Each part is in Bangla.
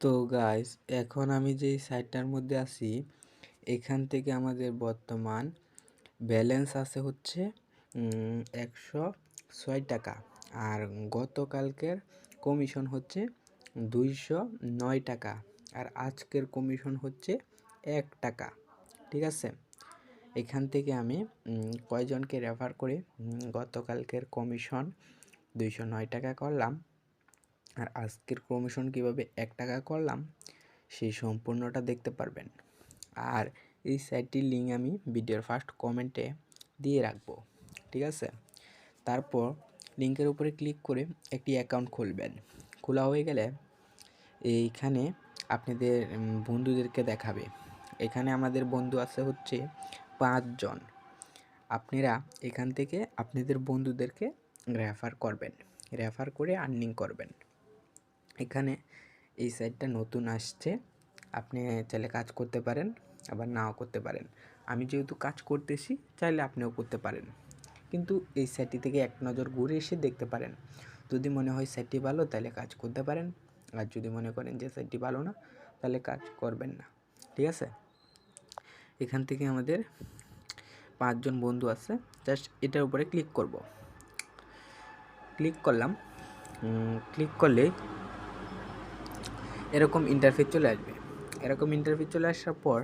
তো গাইস, এখন আমি যে সাইটটার মধ্যে আছি এখান থেকে আমাদের বর্তমান ব্যালেন্স আছে হচ্ছে 106 টাকা। আর গতকালকের কমিশন হচ্ছে 209 টাকা। আর আজকের কমিশন হচ্ছে 1 টাকা। ঠিক আছে, এখান থেকে আমি কয়জনকে রেফার করে গতকালকের কমিশন 209 টাকা করলাম আর আজকের কমিশন কিভাবে 1 টাকা করলাম সেই সম্পূর্ণটা দেখতে পারবেন। আর এই সাইটটির লিঙ্ক আমি ভিডিওর ফার্স্ট কমেন্টে দিয়ে রাখবো। ঠিক আছে, তারপর লিঙ্কের উপরে ক্লিক করে একটি অ্যাকাউন্ট খুলবেন। খোলা হয়ে গেলে এইখানে আপনাদের বন্ধুদেরকে দেখাবে। এখানে আমাদের বন্ধু আছে হচ্ছে 5 জন। আপনারা এখান থেকে আপনাদের বন্ধুদেরকে রেফার করবেন, রেফার করে আর্নিং করবেন। এখানে এই সাইটটা নতুন আসছে, আপনি চাইলে কাজ করতে পারেন আবার নাও করতে পারেন। আমি যেহেতু কাজ করতেছি চাইলে আপনিও করতে পারেন, কিন্তু এই সাইটটি থেকে এক নজর ঘুরে এসে দেখতে পারেন। যদি মনে হয় সাইটটি ভালো তাহলে কাজ করতে পারেন, আর যদি মনে করেন যে সাইটটি ভালো না তাহলে কাজ করবেন না। ঠিক আছে, এখান থেকে আমাদের 5 জন বন্ধু আছে, জাস্ট এটার উপরে ক্লিক করব। ক্লিক করলাম, ক্লিক করলে এরকম ইন্টারফেস চলে আসবে। এরকম ইন্টারফেস চলে আসার পর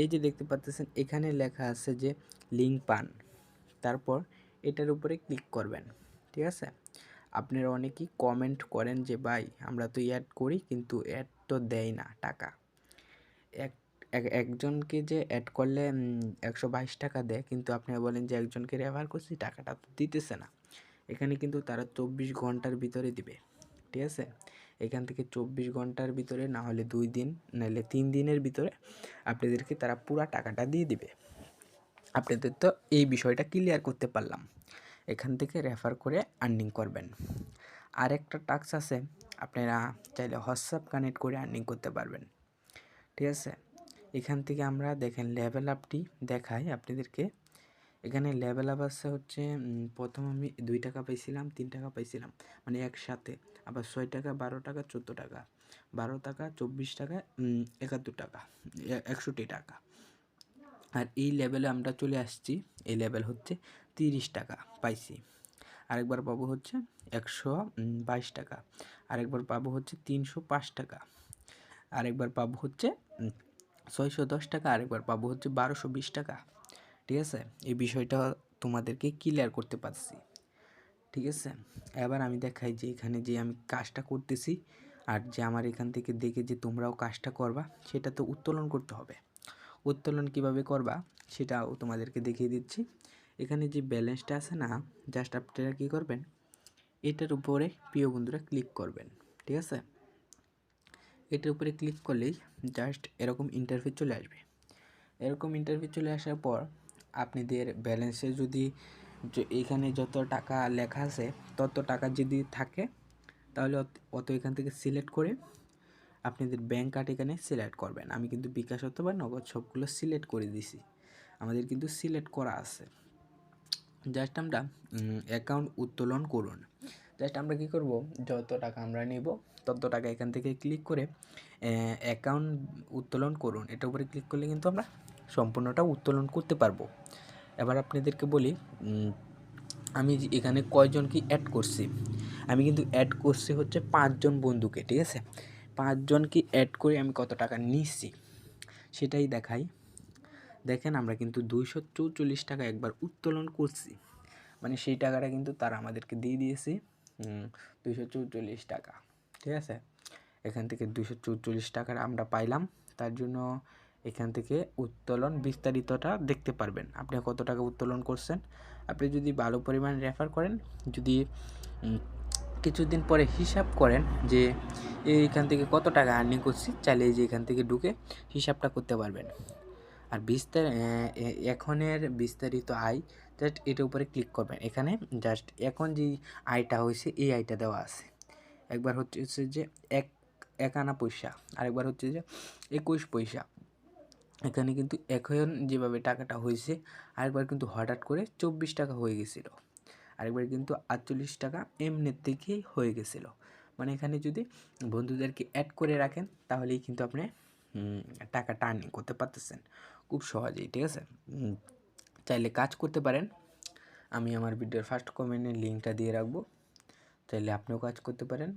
এই যে দেখতে পাচ্ছেন এখানে লেখা আছে যে লিঙ্ক পান, তারপর এটার উপরে ক্লিক করবেন। ঠিক আছে, আপনারা অনেকেই কমেন্ট করেন যে ভাই আমরা তো অ্যাড করি কিন্তু অ্যাড তো দেয় না টাকা। একজনকে যে অ্যাড করলে 122 টাকা দেয়, কিন্তু আপনারা বলেন যে একজনকে রেফার করছি টাকাটা তো দিতেছে না। এখানে কিন্তু তারা 24 ঘন্টার ভিতরে দিবে। ঠিক আছে, এখান থেকে 24 ঘন্টার ভিতরে, না হলে 2 দিন, নাহলে 3 দিনের ভিতরে আপনাদেরকে তারা পুরা টাকাটা দিয়ে দিবে। আপনাদের তো এই বিষয়টা ক্লিয়ার করতে পারলাম। এখান থেকে রেফার করে আর্নিং করবেন। আরেকটা টাস্ক আছে, আপনারা চাইলে হোয়াটসঅ্যাপ কানেক্ট করে আর্নিং করতে পারবেন। ঠিক আছে, এখান থেকে আমরা দেখেন লেভেল আপটি দেখাই আপনাদেরকে। এখানে লেভেল আপ আছে হচ্ছে প্রথম আমি 2 টাকা পাইছিলাম, 3 টাকা পাইছিলাম, মানে একসাথে। আবার 6 টাকা, 12 টাকা, 14 টাকা, 12 টাকা, 24 টাকা, 71 টাকা, 61 টাকা। আর এই লেভেলে আমরা চলে আসছি, এই লেভেল হচ্ছে 30 টাকা পাইছি। আরেকবার পাবো হচ্ছে 122 টাকা, আরেকবার পাবো হচ্ছে 305 টাকা, আরেকবার পাবো হচ্ছে 610 টাকা, আরেকবার পাবো হচ্ছে 1220 টাকা। ঠিক আছে, এই বিষয়টা তোমাদেরকে ক্লিয়ার করতে পারছি। ঠিক আছে, এবার আমি দেখাই যে এখানে যে আমি কাজটা করতেছি আর যে আমার এখান থেকে দেখে যে তোমরাও কাজটা করবা সেটা তো উত্তোলন করতে হবে। উত্তোলন কিভাবে করবা সেটাও তোমাদেরকে দেখিয়ে দিচ্ছি। এখানে যে ব্যালেন্সটা আছে না, জাস্ট আপনারা কী করবেন, এটার উপরে প্রিয় বন্ধুরা ক্লিক করবেন। ঠিক আছে, এটার উপরে ক্লিক করলেই জাস্ট এরকম ইন্টারফেস চলে আসবে। এরকম ইন্টারফেস চলে আসার পর আপনাদের ব্যালেন্সে যদি এখানে যত টাকা লেখা আছে তত টাকা যদি থাকে তাহলে অত এখান থেকে সিলেক্ট করে আপনাদের ব্যাঙ্ক কার্ড এখানে সিলেক্ট করবেন। আমি কিন্তু বিকাশ অথবা নগদ সবগুলো সিলেক্ট করে দিছি, আমাদের কিন্তু সিলেক্ট করা আছে। জাস্ট আমরা অ্যাকাউন্ট উত্তোলন করুন। জাস্ট আমরা কী করব, যত টাকা আমরা নেব তত টাকা এখান থেকে ক্লিক করে অ্যাকাউন্ট উত্তোলন করুন, এটার উপরে ক্লিক করলে কিন্তু আমরা সম্পূর্ণটা উত্তোলন করতে পারবো। এবার আপনাদেরকে বলি আমি এখানে কয়জনকে অ্যাড করছি। আমি কিন্তু অ্যাড করছি হচ্ছে 5 জন বন্ধুকে। ঠিক আছে, 5 জনকে অ্যাড করে আমি কত টাকা নিচ্ছি সেটাই দেখাই। দেখেন আমরা কিন্তু 244 টাকা একবার উত্তোলন করছি, মানে সেই টাকাটা কিন্তু তারা আমাদেরকে দিয়ে দিয়েছে 244 টাকা। ঠিক আছে, এখান থেকে 244 টাকার আমরা পাইলাম। তার জন্য এখান থেকে উত্তোলন বিস্তারিতটা দেখতে পারবেন, আপনি কত টাকা উত্তোলন করছেন। আপনি যদি ভালো পরিমাণ রেফার করেন, যদি কিছুদিন পরে হিসাব করেন যে এইখান থেকে কত টাকা আর্নিং করছি, চাইলে এই যে এখান থেকে ঢুকে হিসাবটা করতে পারবেন। আর এখনের বিস্তারিত আয়, জাস্ট এটার উপরে ক্লিক করবেন। এখানে জাস্ট এখন যে আয়টা হয়েছে এই আয়টা দেওয়া আছে। একবার হচ্ছে যে 1 আনা পয়সা, আরেকবার হচ্ছে যে 21 পয়সা। এখানে কিন্তু এখন যেভাবে টাকাটা হয়েছে, আরেকবার কিন্তু হঠাৎ করে 24 টাকা হয়ে গেছিলো, আরেকবার কিন্তু 48 টাকা এমনি থেকেই হয়ে গেছিলো। মানে এখানে যদি বন্ধুদেরকে অ্যাড করে রাখেন তাহলেই কিন্তু আপনি টাকাটা আর্নিং করতে পারতেছেন খুব সহজেই, ঠিক আছে? চাইলে কাজ করতে পারেন, আমি আমার ভিডিওর ফার্স্ট কমেন্টের লিঙ্কটা দিয়ে রাখবো, চাইলে আপনিও কাজ করতে পারেন।